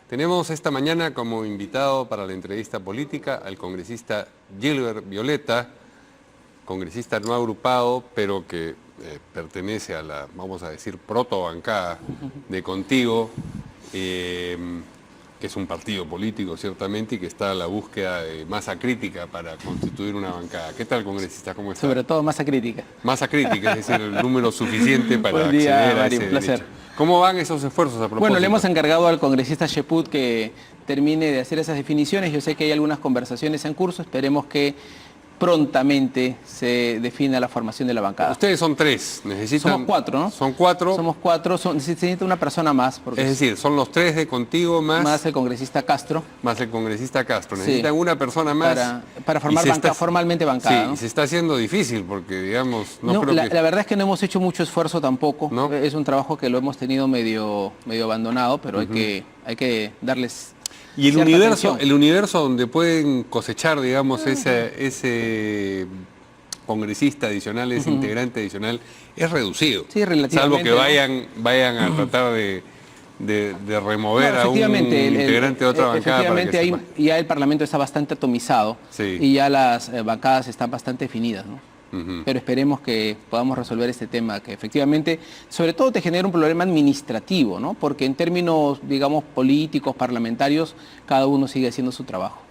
Tenemos esta mañana como invitado para la entrevista política al congresista Gilbert Violeta, congresista no agrupado, pero que pertenece a la, vamos a decir, protobancada de Contigo, que es un partido político ciertamente y que está a la búsqueda de masa crítica para constituir una bancada. ¿Qué tal, congresista? ¿Cómo está? Sobre todo masa crítica. Masa crítica, es decir, el número suficiente para Buen día, acceder a Mario, ese un placer. derecho. ¿Cómo van esos esfuerzos a propósito? Bueno, le hemos encargado al congresista Cheput que termine de hacer esas definiciones. Yo sé que hay algunas conversaciones en curso, esperemos que prontamente se defina la formación de la bancada. Ustedes son tres, necesitan... Somos cuatro, ¿no? Son cuatro. Somos cuatro, se necesita una persona más. Porque Es decir, son los tres de Contigo más el congresista Castro. Más el congresista Castro. Sí. Necesitan una persona más. Para formar formalmente bancada. Sí, ¿no? y se está haciendo difícil porque, digamos, no creo la verdad es que no hemos hecho mucho esfuerzo tampoco. ¿No? Es un trabajo que lo hemos tenido medio abandonado, pero hay que darles... Y el universo donde pueden cosechar, digamos, ese congresista adicional, ese integrante adicional, es reducido. Sí, relativamente. Salvo que vayan a tratar de remover a un integrante de otra bancada. Efectivamente, ya el Parlamento está bastante atomizado, sí, y ya las bancadas están bastante definidas, ¿no? Pero esperemos que podamos resolver este tema, que efectivamente, sobre todo te genera un problema administrativo, ¿no? Porque en términos, digamos, políticos, parlamentarios, cada uno sigue haciendo su trabajo.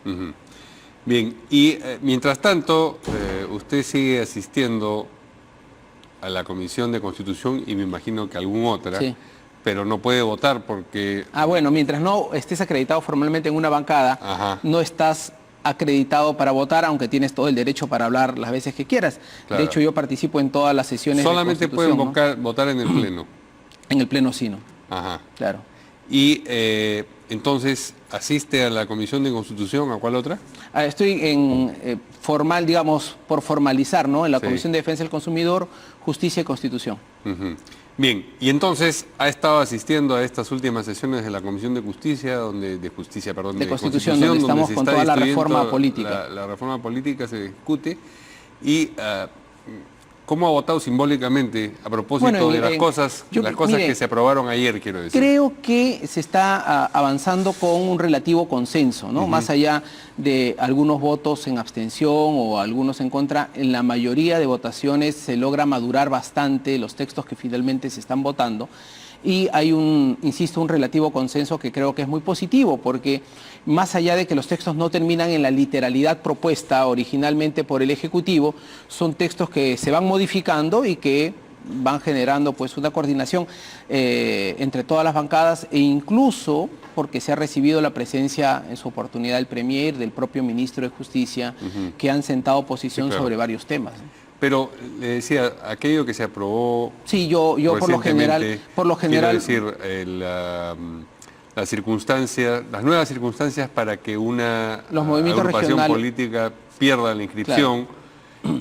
Bien, y mientras tanto, usted sigue asistiendo a la Comisión de Constitución y me imagino que alguna otra, sí, pero no puede votar porque... bueno, mientras no estés acreditado formalmente en una bancada, no estás acreditado para votar, aunque tienes todo el derecho para hablar las veces que quieras. Claro. De hecho, yo participo en todas las sesiones. Solamente pueden votar en el Pleno. En el Pleno sí, ¿no? Ajá. Claro. Y entonces, ¿asiste a la Comisión de Constitución? ¿A cuál otra? Estoy en formal, digamos, por formalizar, ¿no? En la Comisión de Defensa del Consumidor, Justicia y Constitución. Bien, y entonces ha estado asistiendo a estas últimas sesiones de la Comisión de Justicia, de Constitución, donde estamos con toda la reforma política. La reforma política se discute y ¿cómo ha votado simbólicamente a propósito de las cosas que se aprobaron ayer, quiero decir? Creo que se está avanzando con un relativo consenso, ¿no? Más allá de algunos votos en abstención o algunos en contra, en la mayoría de votaciones se logra madurar bastante los textos que finalmente se están votando. Y hay insisto, un relativo consenso que creo que es muy positivo, porque más allá de que los textos no terminan en la literalidad propuesta originalmente por el Ejecutivo, son textos que se van modificando y que van generando pues una coordinación entre todas las bancadas, e incluso porque se ha recibido la presencia en su oportunidad del Premier, del propio Ministro de Justicia, que han sentado posición sobre varios temas, ¿no? Pero le decía, aquello que se aprobó... Sí, yo por lo general... Quiero decir, las nuevas circunstancias para que una agrupación política pierda la inscripción,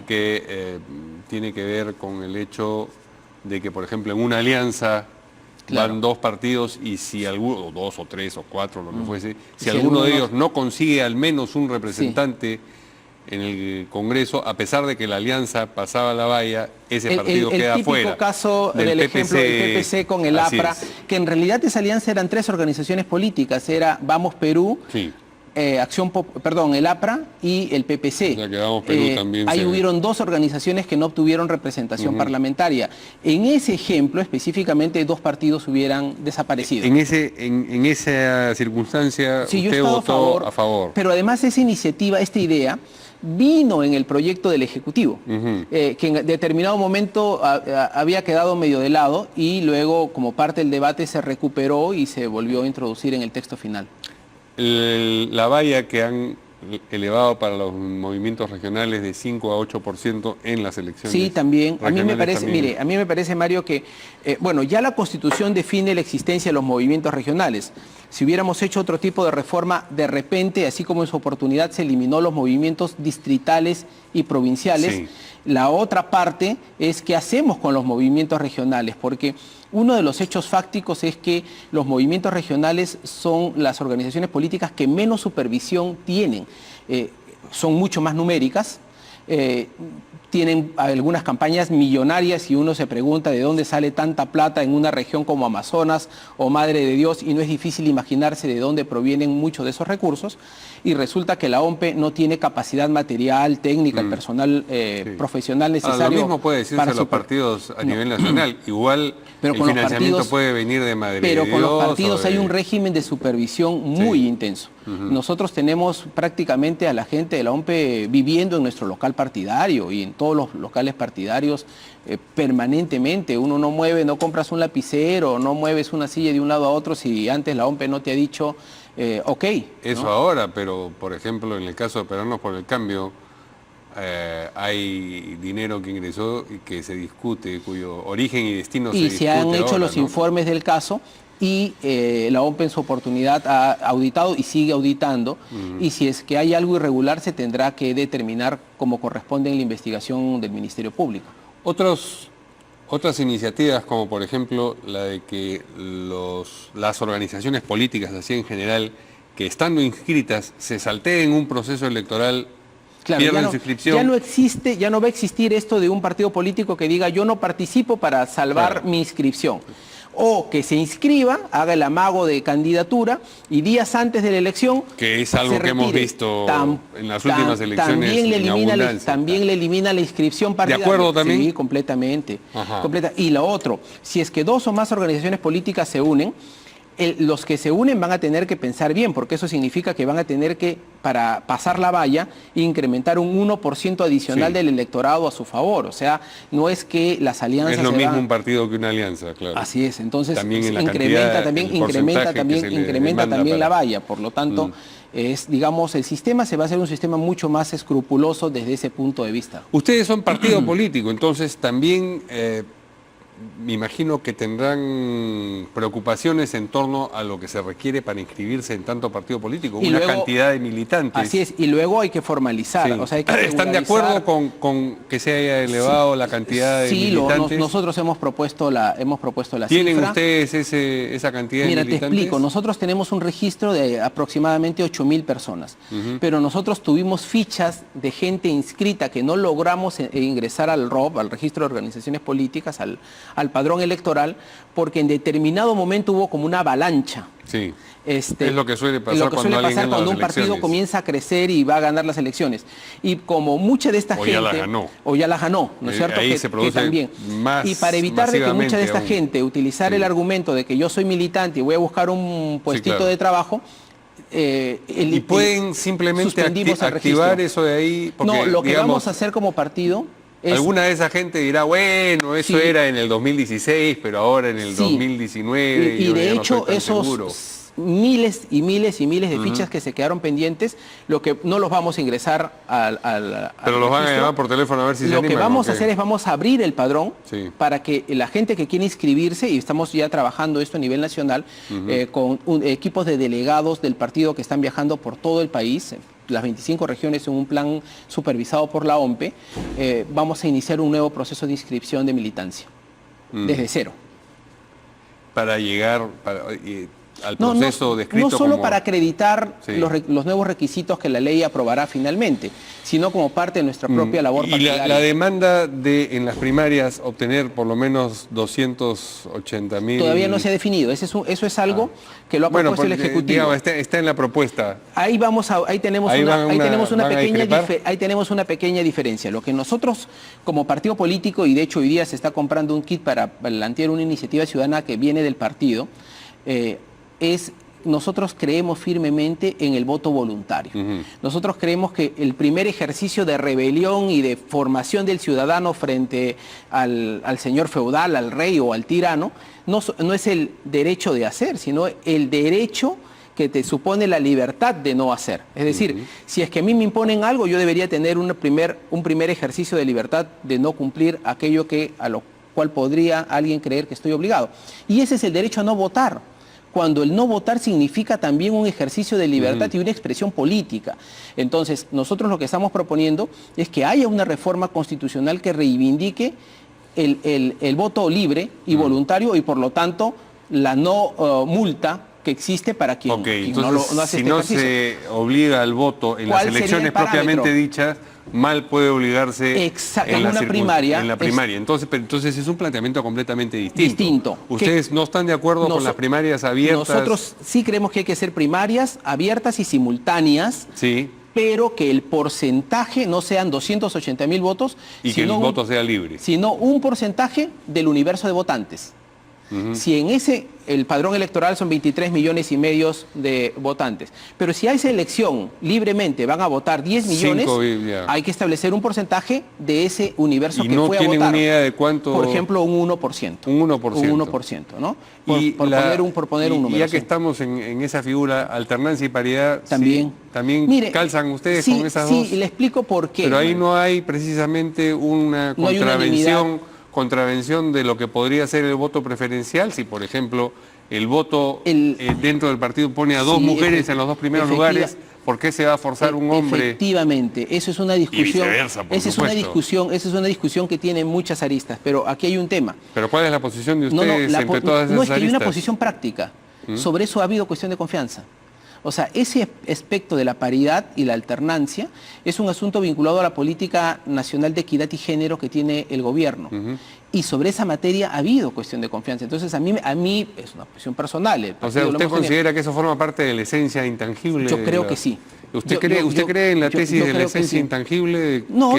que tiene que ver con el hecho de que, por ejemplo, en una alianza van dos partidos y si alguno, o dos o tres o cuatro, lo que fuese, si alguno de ellos no consigue al menos un representante en el Congreso, a pesar de que la alianza pasaba la valla, ese partido queda fuera. El típico caso del ejemplo del PPC con el APRA, que en realidad esa alianza eran tres organizaciones políticas, era Vamos Perú, el APRA y el PPC. O sea, que Vamos Perú también ahí hubieron dos organizaciones que no obtuvieron representación parlamentaria. En ese ejemplo, específicamente, dos partidos hubieran desaparecido. En esa circunstancia, usted votó a favor. Pero además esa iniciativa, esta idea, vino en el proyecto del Ejecutivo, que en determinado momento había quedado medio de lado y luego, como parte del debate, se recuperó y se volvió a introducir en el texto final. La valla que han elevado para los movimientos regionales de 5 a 8% en las elecciones. Sí, también. A mí me parece, Mario, que ya la Constitución define la existencia de los movimientos regionales. Si hubiéramos hecho otro tipo de reforma, de repente, así como en su oportunidad se eliminó los movimientos distritales y provinciales, la otra parte es qué hacemos con los movimientos regionales, porque uno de los hechos fácticos es que los movimientos regionales son las organizaciones políticas que menos supervisión tienen. Son mucho más numéricas, tienen algunas campañas millonarias y uno se pregunta de dónde sale tanta plata en una región como Amazonas o Madre de Dios, y no es difícil imaginarse de dónde provienen muchos de esos recursos, y resulta que la OMPE no tiene capacidad material, técnica, el personal profesional necesario. Lo mismo puede decirse a los partidos a nivel nacional, igual pero el financiamiento puede venir de Madre de Dios. Pero con los partidos hay un régimen de supervisión muy intenso. Nosotros tenemos prácticamente a la gente de la OMPE viviendo en nuestro local partidario y en todos los locales partidarios permanentemente. Uno no mueve, no compras un lapicero, no mueves una silla de un lado a otro si antes la OMPE no te ha dicho ok. Eso ¿no? Ahora, pero por ejemplo en el caso de Peruanos por el Cambio, hay dinero que ingresó y que se discute, cuyo origen y destino se discute. Y se han hecho ahora, los informes del caso, y la OMPE en su oportunidad ha auditado y sigue auditando, y si es que hay algo irregular se tendrá que determinar como corresponde en la investigación del Ministerio Público. Otras iniciativas, como por ejemplo la de que las organizaciones políticas así en general, que estando inscritas se salteen un proceso electoral, claro, pierden su inscripción. Ya no va a existir esto de un partido político que diga yo no participo para salvar mi inscripción. O que se inscriba, haga el amago de candidatura y días antes de la elección que es algo que hemos visto en las últimas elecciones también le elimina la inscripción partidaria. ¿De acuerdo también? Sí, completamente. Y lo otro, si es que 2 o más organizaciones políticas se unen, los que se unen van a tener que pensar bien, porque eso significa que van a tener que, para pasar la valla, incrementar un 1% adicional del electorado a su favor. O sea, no es que las alianzas... Es lo mismo un partido que una alianza, claro. Así es, entonces también en la incrementa también la valla. Por lo tanto, digamos, el sistema se va a hacer un sistema mucho más escrupuloso desde ese punto de vista. Ustedes son partido político, entonces también... me imagino que tendrán preocupaciones en torno a lo que se requiere para inscribirse en tanto partido político, una cantidad de militantes. Así es, y luego hay que formalizar. Sí. O sea, hay que ¿Están de acuerdo con que se haya elevado la cantidad de militantes? Sí, nosotros hemos propuesto la cifra. ¿Tienen ustedes esa cantidad de militantes? Mira, te explico. Nosotros tenemos un registro de aproximadamente 8.000 personas, pero nosotros tuvimos fichas de gente inscrita que no logramos ingresar al ROP, al Registro de Organizaciones Políticas, al padrón electoral, porque en determinado momento hubo como una avalancha. Sí. Es lo que suele pasar cuando un partido comienza a crecer y va a ganar las elecciones. Y como mucha de esta gente... O ya la ganó, ¿no es cierto? Ahí se produce también. Y para evitar de que mucha de esta gente utilizar el argumento de que yo soy militante y voy a buscar un puestito de trabajo... y pueden simplemente activar eso de ahí... Porque, no, lo que vamos a hacer como partido... Alguna de esa gente dirá, bueno, eso era en el 2016, pero ahora en el 2019... Y de hecho, miles y miles y miles de fichas que se quedaron pendientes, lo que no los vamos a ingresar al pero los van a llamar por teléfono a ver si se animan. Lo que vamos a hacer es vamos a abrir el padrón para que la gente que quiere inscribirse, y estamos ya trabajando esto a nivel nacional, con equipos de delegados del partido que están viajando por todo el país, las 25 regiones en un plan supervisado por la OMPE, vamos a iniciar un nuevo proceso de inscripción de militancia, desde cero. Para llegar al proceso descrito. No solo para acreditar los nuevos requisitos que la ley aprobará finalmente, sino como parte de nuestra propia labor partidaria. Y la demanda de en las primarias obtener por lo menos 280.000... Todavía no se ha definido, eso es algo que lo ha propuesto el Ejecutivo. Digamos, está en la propuesta. Ahí tenemos una pequeña diferencia. Lo que nosotros como partido político, y de hecho hoy día se está comprando un kit para plantear una iniciativa ciudadana que viene del partido, nosotros creemos firmemente en el voto voluntario. Nosotros creemos que el primer ejercicio de rebelión y de formación del ciudadano frente al señor feudal, al rey o al tirano, no es el derecho de hacer, sino el derecho que te supone la libertad de no hacer. Es decir, si es que a mí me imponen algo, yo debería tener un primer ejercicio de libertad de no cumplir aquello a lo cual podría alguien creer que estoy obligado. Y ese es el derecho a no votar, cuando el no votar significa también un ejercicio de libertad y una expresión política. Entonces, nosotros lo que estamos proponiendo es que haya una reforma constitucional que reivindique el voto libre y voluntario, y por lo tanto la no multa que existe para quien, quien entonces, no hace si no se obliga al voto en las elecciones propiamente dichas, mal puede obligarse en la primaria. Entonces es un planteamiento completamente distinto. ¿Ustedes no están de acuerdo con las primarias abiertas? Nosotros sí creemos que hay que hacer primarias abiertas y simultáneas. Sí. Pero que el porcentaje no sean 280.000 votos. Y que el voto sea libre. Sino un porcentaje del universo de votantes. Si en el padrón electoral son 23 millones y medio de votantes, pero si a esa elección libremente van a votar 10 millones, hay que establecer un porcentaje de ese universo que fue a votar. ¿Y no tienen idea de cuánto? Por ejemplo, un 1%. Un 1%. Un 1%, ¿no? Por poner un número. Ya que estamos en esa figura, alternancia y paridad, también mire, calzan ustedes con esas dos. Sí, le explico por qué. Pero ahí no hay precisamente una contravención de lo que podría ser el voto preferencial, si por ejemplo el voto dentro del partido pone a dos mujeres en los dos primeros lugares, ¿por qué se va a forzar un hombre? Efectivamente, eso es una discusión. Y viceversa, por supuesto. Esa es una discusión que tiene muchas aristas, pero aquí hay un tema. ¿Pero cuál es la posición de ustedes entre todas esas aristas? No, es que hay una posición práctica. Sobre eso ha habido cuestión de confianza. O sea, ese aspecto de la paridad y la alternancia es un asunto vinculado a la política nacional de equidad y género que tiene el gobierno. Y sobre esa materia ha habido cuestión de confianza. Entonces, a mí es una posición personal. O sea, ¿usted considera que eso forma parte de la esencia intangible? Yo creo que sí. ¿Usted cree en la tesis de la esencia intangible? No,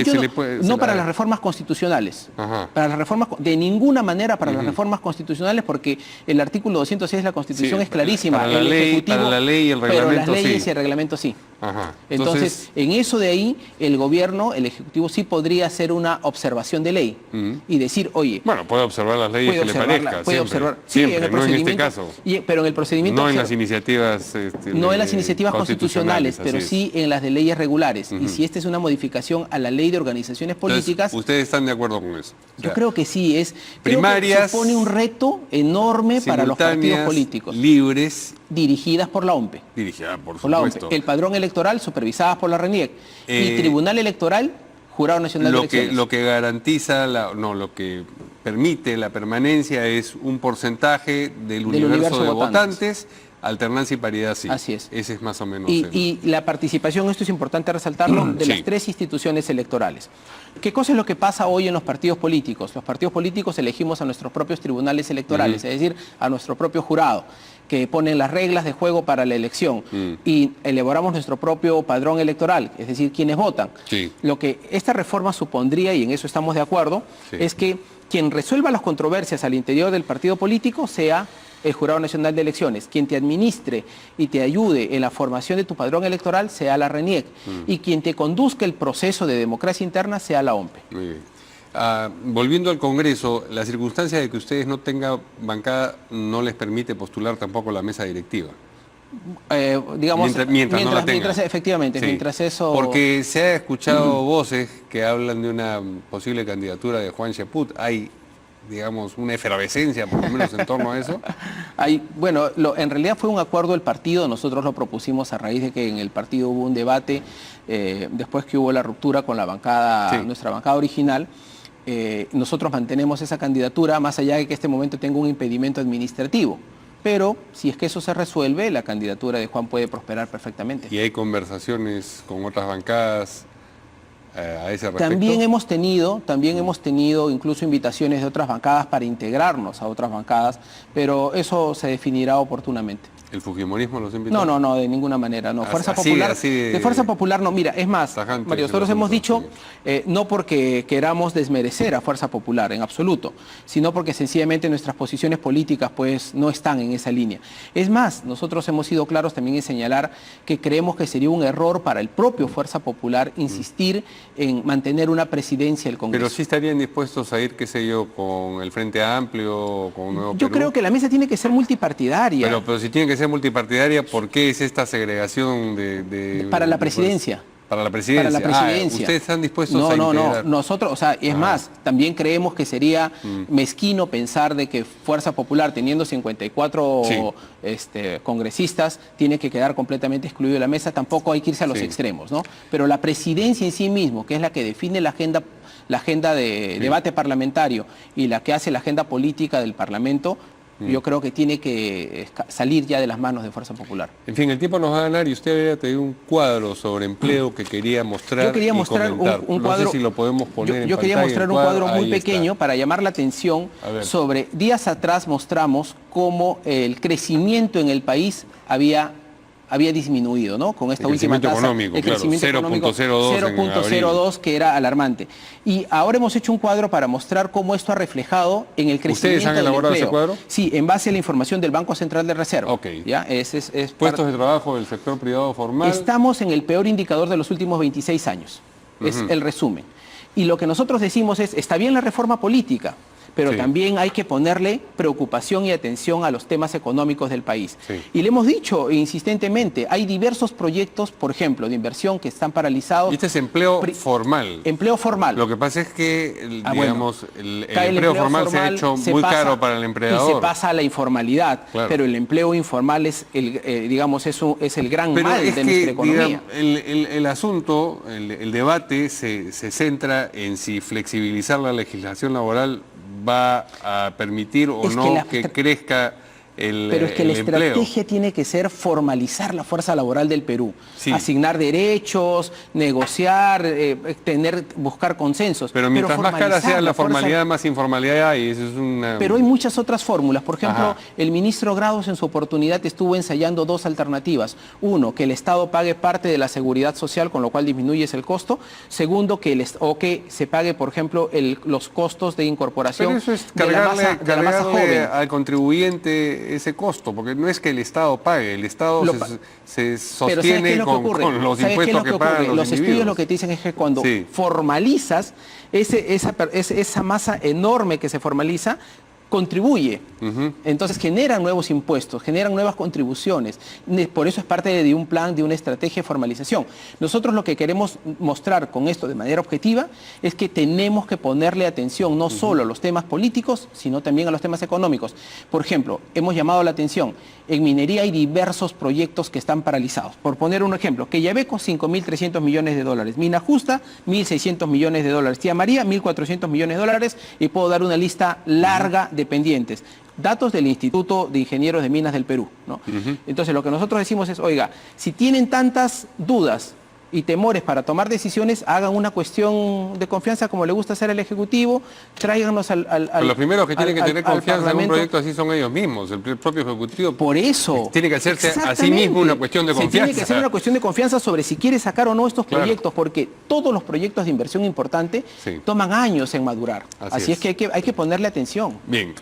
para las reformas constitucionales. Para las reformas, de ninguna manera para las reformas constitucionales, porque el artículo 206 de la Constitución es clarísima. Para la ley y el reglamento pero las leyes y el reglamento sí. Entonces, en eso de ahí, el gobierno, el Ejecutivo sí podría hacer una observación de ley y decir, oye... Bueno, puede observar las leyes que le parezca. Puede observar, siempre, en el procedimiento, no en este caso. Pero en el procedimiento... No en las iniciativas... no en las iniciativas constitucionales, pero sí en las de leyes regulares. Y si esta es una modificación a la ley de organizaciones políticas... Entonces, ¿ustedes están de acuerdo con eso? Yo creo que sí. Primarias... Creo que supone un reto enorme para los partidos políticos. Libres... Dirigidas por la OMPE. Dirigida, por supuesto. El padrón electoral supervisadas por la RENIEC. Y Tribunal Electoral, Jurado Nacional de Elecciones. Lo que garantiza, lo que permite la permanencia es un porcentaje del universo de votantes. Alternancia y paridad, sí. Así es. Ese es más o menos. Y la participación, esto es importante resaltarlo, de las tres instituciones electorales. ¿Qué cosa es lo que pasa hoy en los partidos políticos? Los partidos políticos elegimos a nuestros propios tribunales electorales, es decir, a nuestro propio jurado, que ponen las reglas de juego para la elección y elaboramos nuestro propio padrón electoral, es decir, quienes votan. Lo que esta reforma supondría, y en eso estamos de acuerdo, es que quien resuelva las controversias al interior del partido político sea el Jurado Nacional de Elecciones. Quien te administre y te ayude en la formación de tu padrón electoral sea la RENIEC. Y quien te conduzca el proceso de democracia interna sea la OMPE. Muy bien. Volviendo al Congreso, la circunstancia de que ustedes no tengan bancada no les permite postular tampoco la mesa directiva. Digamos, mientras no la tengan. Efectivamente, mientras eso... Porque se ha escuchado voces que hablan de una posible candidatura de Juan Cheput. Hay, digamos, una efervescencia, por lo menos en torno a eso. Bueno, en realidad fue un acuerdo del partido, nosotros lo propusimos a raíz de que en el partido hubo un debate, después que hubo la ruptura con la bancada, nuestra bancada original. Nosotros mantenemos esa candidatura, más allá de que este momento tenga un impedimento administrativo. Pero si es que eso se resuelve, la candidatura de Juan puede prosperar perfectamente. ¿Y hay conversaciones con otras bancadas a ese respecto? También hemos tenido incluso invitaciones de otras bancadas para integrarnos a otras bancadas, pero eso se definirá oportunamente. ¿El fujimorismo los invitó? No, de ninguna manera. No. Fuerza Popular, de Fuerza Popular no. Mira, es más, Mario, nosotros hemos dicho, no porque queramos desmerecer a Fuerza Popular, en absoluto, sino porque sencillamente nuestras posiciones políticas pues no están en esa línea. Es más, nosotros hemos sido claros también en señalar que creemos que sería un error para el propio Fuerza Popular insistir en mantener una presidencia del Congreso. Pero sí estarían dispuestos a ir, qué sé yo, con el Frente Amplio, con un Nuevo Perú. Yo creo que la mesa tiene que ser multipartidaria. Pero si tiene que ser multipartidaria, ¿por qué es esta segregación para la presidencia? Para la presidencia. Para la presidencia. ¿Ustedes están dispuestos a integrar? No, nosotros, o sea, es más, también creemos que sería mezquino pensar de que Fuerza Popular, teniendo 54 congresistas, tiene que quedar completamente excluido de la mesa. Tampoco hay que irse a los extremos, ¿no? Pero la presidencia en sí mismo, que es la que define la agenda de debate parlamentario y la que hace la agenda política del Parlamento, Yo creo que tiene que salir ya de las manos de Fuerza Popular. En fin, el tiempo nos va a ganar y usted había tenido un cuadro sobre empleo que quería mostrar. Yo quería mostrar un cuadro. No sé si lo podemos poner en Yo quería pantalla, mostrar un cuadro muy pequeño para llamar la atención sobre... Días atrás mostramos cómo el crecimiento en el país había disminuido, ¿no? Con esta última tasa. El crecimiento económico, 0.02, que era alarmante. Y ahora hemos hecho un cuadro para mostrar cómo esto ha reflejado en el crecimiento ¿Ustedes han elaborado ese cuadro? Sí, en base a la información del Banco Central de Reserva. Ok. ¿Ya? Puestos de trabajo del sector privado formal. Estamos en el peor indicador de los últimos 26 años. Es el resumen. Y lo que nosotros decimos es, está bien la reforma política, pero también hay que ponerle preocupación y atención a los temas económicos del país. Y le hemos dicho insistentemente, hay diversos proyectos, por ejemplo, de inversión que están paralizados. Y este es empleo formal. Empleo formal. Lo que pasa es que, digamos, el empleo formal se ha hecho muy caro para el empleador. Y se pasa a la informalidad, pero el empleo informal es el gran mal de nuestra economía. Digamos, el asunto, el debate se centra en si flexibilizar la legislación laboral va a permitir o no que crezca el Pero es que la empleo. estrategia tiene que ser formalizar la fuerza laboral del Perú, asignar derechos, negociar, buscar consensos. Pero mientras más cara sea la formalidad, más informalidad hay. Eso es una... Pero hay muchas otras fórmulas. Por ejemplo, el ministro Grados en su oportunidad estuvo ensayando dos alternativas. Uno, que el Estado pague parte de la seguridad social, con lo cual disminuyes el costo. Segundo, que se pague, por ejemplo, los costos de incorporación. Pero eso es de la masa joven al contribuyente ese costo, porque no es que el Estado pague, el Estado se sostiene con los impuestos que pagan los individuos. Estudios lo que te dicen es que cuando formalizas esa masa enorme que se formaliza, contribuye. Entonces generan nuevos impuestos, generan nuevas contribuciones. Por eso es parte de un plan, de una estrategia de formalización. Nosotros lo que queremos mostrar con esto de manera objetiva es que tenemos que ponerle atención no solo a los temas políticos, sino también a los temas económicos. Por ejemplo, hemos llamado la atención, en minería hay diversos proyectos que están paralizados. Por poner un ejemplo, Quellaveco, 5.300 millones de dólares. Mina Justa, 1.600 millones de dólares. Tía María, 1.400 millones de dólares. Y puedo dar una lista larga de pendientes. Datos del Instituto de Ingenieros de Minas del Perú, ¿no? Entonces lo que nosotros decimos es, oiga, si tienen tantas dudas y temores para tomar decisiones, hagan una cuestión de confianza como le gusta hacer al Ejecutivo, tráiganos Pero los primeros que tienen que tener confianza en un proyecto así son ellos mismos, el propio Ejecutivo. Por eso. Tiene que hacerse a sí mismo una cuestión de confianza. Tiene que ser una cuestión de confianza sobre si quiere sacar o no estos proyectos, porque todos los proyectos de inversión importante toman años en madurar. Así es que hay que ponerle atención. Bien.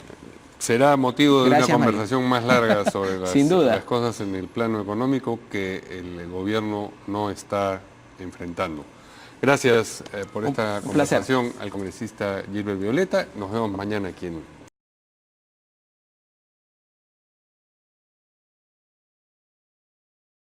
Será motivo de una conversación más larga sobre las cosas en el plano económico que el gobierno no está enfrentando. Gracias por esta conversación al congresista Gilbert Violeta. Nos vemos mañana aquí en